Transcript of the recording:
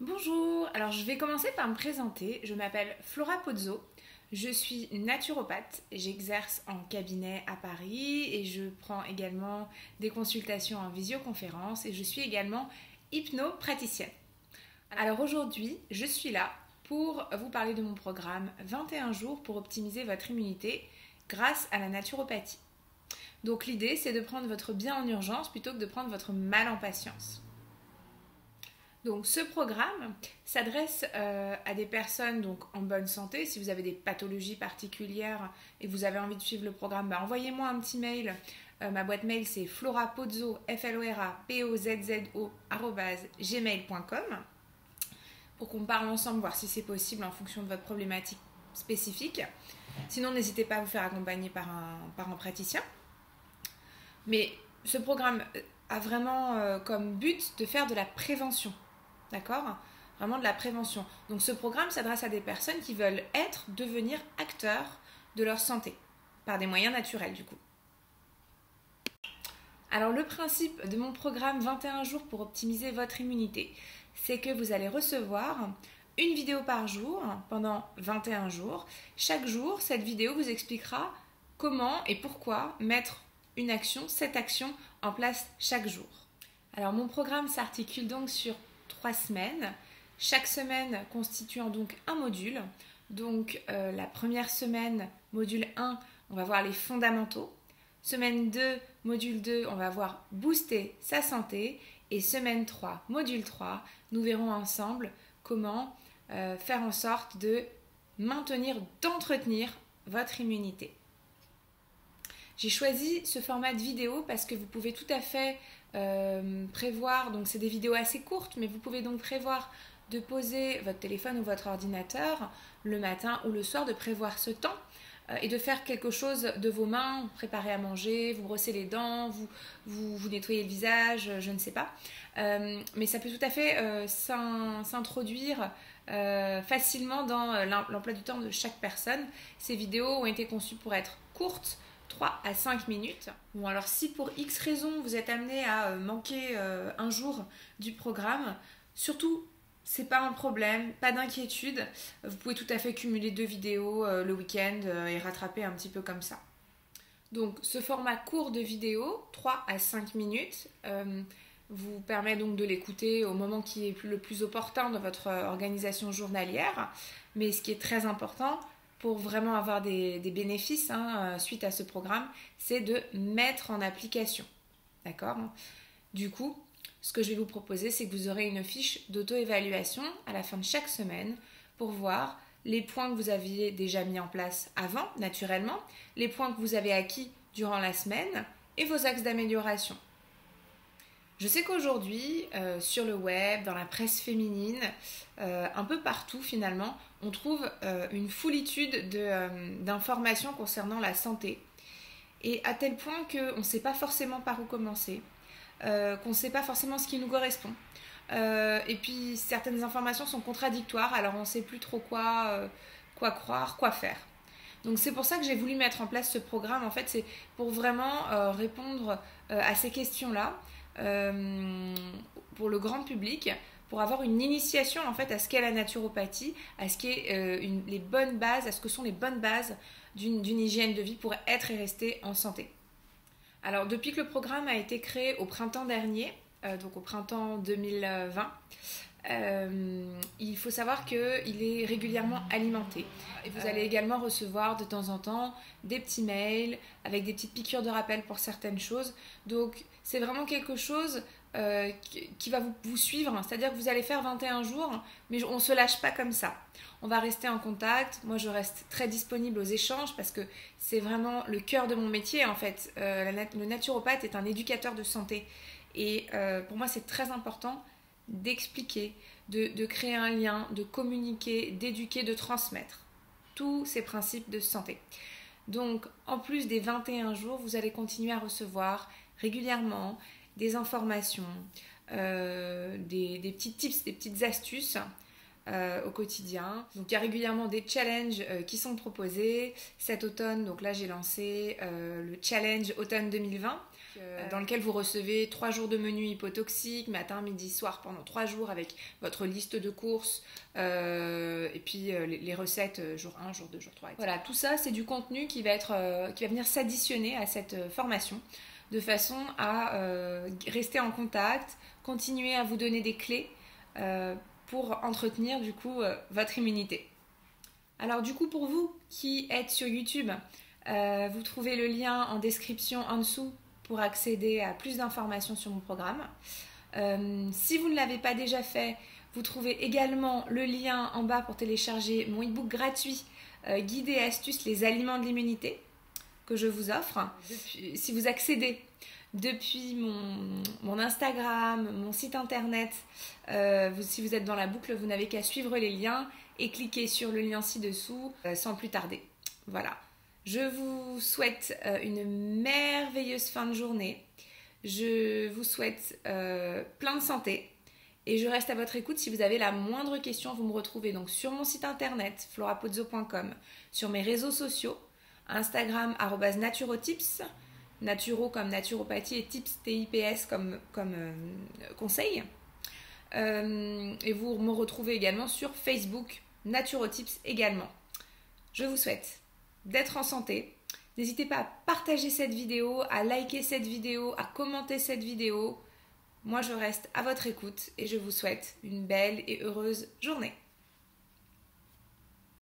Bonjour, alors je vais commencer par me présenter. Je m'appelle Flora Pozzo, je suis naturopathe, j'exerce en cabinet à Paris et je prends également des consultations en visioconférence et je suis également hypnopraticienne. Alors aujourd'hui, je suis là pour vous parler de mon programme 21 jours pour optimiser votre immunité grâce à la naturopathie. Donc l'idée, c'est de prendre votre bien en urgence plutôt que de prendre votre mal en patience. Donc ce programme s'adresse à des personnes donc, en bonne santé. Si vous avez des pathologies particulières et vous avez envie de suivre le programme, envoyez-moi un petit mail. Ma boîte mail c'est florapozzo, florapozzo @gmail.com pour qu'on parle ensemble, voir si c'est possible en fonction de votre problématique spécifique. Sinon, n'hésitez pas à vous faire accompagner par un praticien. Mais ce programme a vraiment comme but de faire de la prévention. D'accord ? Vraiment de la prévention. Donc ce programme s'adresse à des personnes qui veulent devenir acteurs de leur santé, par des moyens naturels du coup. Alors le principe de mon programme 21 jours pour optimiser votre immunité, c'est que vous allez recevoir une vidéo par jour pendant 21 jours. Chaque jour, cette vidéo vous expliquera comment et pourquoi mettre cette action en place chaque jour. Alors mon programme s'articule donc sur 3 semaines, chaque semaine constituant donc un module. Donc la première semaine, module 1, on va voir les fondamentaux. Semaine 2, module 2, on va voir booster sa santé. Et semaine 3, module 3, nous verrons ensemble comment faire en sorte de d'entretenir votre immunité. J'ai choisi ce format de vidéo parce que vous pouvez tout à fait prévoir, donc c'est des vidéos assez courtes, mais vous pouvez donc prévoir de poser votre téléphone ou votre ordinateur le matin ou le soir, de prévoir ce temps et de faire quelque chose de vos mains, vous préparer à manger, vous brosser les dents, vous nettoyer le visage, je ne sais pas. Mais ça peut tout à fait s'introduire facilement dans l'emploi du temps de chaque personne. Ces vidéos ont été conçues pour être courtes, 3 à 5 minutes. Bon, alors si pour X raison vous êtes amené à manquer un jour du programme, surtout c'est pas un problème, pas d'inquiétude. Vous pouvez tout à fait cumuler 2 vidéos le week-end et rattraper un petit peu comme ça. Donc ce format court de vidéo, 3 à 5 minutes, vous permet donc de l'écouter au moment qui est le plus opportun dans votre organisation journalière. Mais ce qui est très important, pour vraiment avoir des bénéfices suite à ce programme, c'est de mettre en application. D'accord ? Du coup, ce que je vais vous proposer, c'est que vous aurez une fiche d'auto-évaluation à la fin de chaque semaine pour voir les points que vous aviez déjà mis en place avant, naturellement, les points que vous avez acquis durant la semaine et vos axes d'amélioration. Je sais qu'aujourd'hui, sur le web, dans la presse féminine, un peu partout finalement, on trouve une foulitude d'informations concernant la santé. Et à tel point qu'on ne sait pas forcément par où commencer, qu'on ne sait pas forcément ce qui nous correspond. Et puis certaines informations sont contradictoires, alors on ne sait plus trop quoi croire, quoi faire. Donc c'est pour ça que j'ai voulu mettre en place ce programme. En fait, c'est pour vraiment répondre à ces questions-là. Pour le grand public, pour avoir une initiation en fait à ce qu'est la naturopathie, à ce qu'est les bonnes bases, à ce que sont les bonnes bases d'une hygiène de vie pour être et rester en santé. Alors depuis que le programme a été créé au printemps dernier, donc au printemps 2020, il faut savoir qu'il est régulièrement alimenté. Et vous allez également recevoir de temps en temps des petits mails avec des petites piqûres de rappel pour certaines choses. Donc c'est vraiment quelque chose qui va vous suivre, c'est-à-dire que vous allez faire 21 jours, mais on ne se lâche pas comme ça. On va rester en contact. Moi, je reste très disponible aux échanges parce que c'est vraiment le cœur de mon métier en fait. Le naturopathe est un éducateur de santé et pour moi, c'est très important d'expliquer, de créer un lien, de communiquer, d'éduquer, de transmettre tous ces principes de santé. Donc, en plus des 21 jours, vous allez continuer à recevoir régulièrement des informations, des petits tips, des petites astuces au quotidien. Donc, il y a régulièrement des challenges qui sont proposés. Cet automne, donc là, j'ai lancé le challenge automne 2020. dans lequel vous recevez 3 jours de menu hypotoxique, matin, midi, soir, pendant 3 jours avec votre liste de courses et puis les recettes jour 1, jour 2, jour 3, etc. Voilà, tout ça, c'est du contenu qui va venir s'additionner à cette formation de façon à rester en contact, continuer à vous donner des clés pour entretenir du coup votre immunité. Alors du coup, pour vous qui êtes sur YouTube, vous trouvez le lien en description en dessous pour accéder à plus d'informations sur mon programme. Si vous ne l'avez pas déjà fait, vous trouvez également le lien en bas pour télécharger mon e-book gratuit Guide et astuces les aliments de l'immunité que je vous offre. Si vous accédez depuis mon Instagram, mon site internet, si vous êtes dans la boucle, vous n'avez qu'à suivre les liens et cliquer sur le lien ci-dessous sans plus tarder. Voilà. Je vous souhaite une merveilleuse fin de journée. Je vous souhaite plein de santé. Et je reste à votre écoute. Si vous avez la moindre question, vous me retrouvez donc sur mon site internet florapozzo.com, sur mes réseaux sociaux, Instagram @naturotips, naturo comme naturopathie et tips TIPS comme conseil. Et vous me retrouvez également sur Facebook, Naturotips également. Je vous souhaite d'être en santé. N'hésitez pas à partager cette vidéo, à liker cette vidéo, à commenter cette vidéo. Moi, je reste à votre écoute et je vous souhaite une belle et heureuse journée.